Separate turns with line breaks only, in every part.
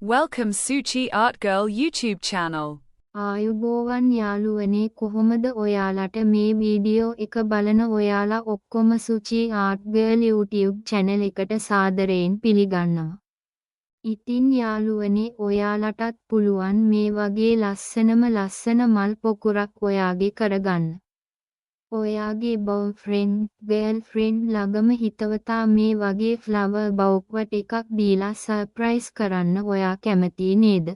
Welcome Suchi Art Girl YouTube channel.
ආයුබෝවන් යාළුවනේ කොහොමද ඔයාලට මේ වීඩියෝ එක බලන ඔයාලා ඔක්කොම සුචි ආර්ට් ගර්ල් YouTube channel එකට සාදරයෙන් පිළිගන්නවා. ඉතින් යාළුවනේ ඔයාලටත් පුළුවන් මේ වගේ ලස්සන මල් පොකුරක් ඔයාගේ කරගන්න. ඔයාගේ boyfriend, girlfriend ළඟම හිතවතා මේ වගේ flower bouquet එකක් දීලා surprise කරන්න ඔයා කැමති නේද?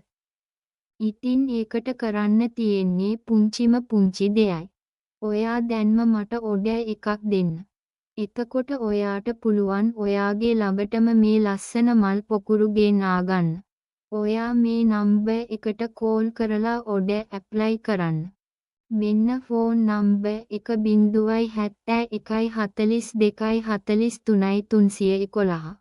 ඉතින් ඒකට කරන්න තියෙන්නේ පුංචිම පුංචි දෙයයි. ඔයා දැන්ම මට ඔඩර් එකක් දෙන්න. එතකොට ඔයාට පුළුවන් ඔයාගේ ළඟටම මේ ලස්සන මල් පොකුරු ගෙනා ගන්න. ඔයා මේ නම්බර් එකට කෝල් කරලා ඔඩර් ඇප්ලයි කරන්න. මෙන්න ෆෝන් නම්බර් 0.714243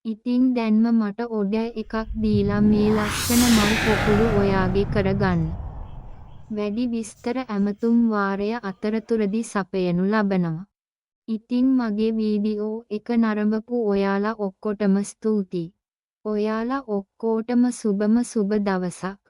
ඉතින් දැන්ම මට ඔඩර් එකක් දීලා මේ ලස්සන මල් පොකුරු ඔයාගේ කරගන්න. වැඩි විස්තර ඇමතුම් වාරය අතරතුරදී සපයනු ලබනවා. ඉතින් මගේ වීඩියෝ එක නරඹපු ඔයාලා ඔක්කොටම ස්තුතියි. ඔයාලා ඔක්කොටම සුබම සුබ දවසක්.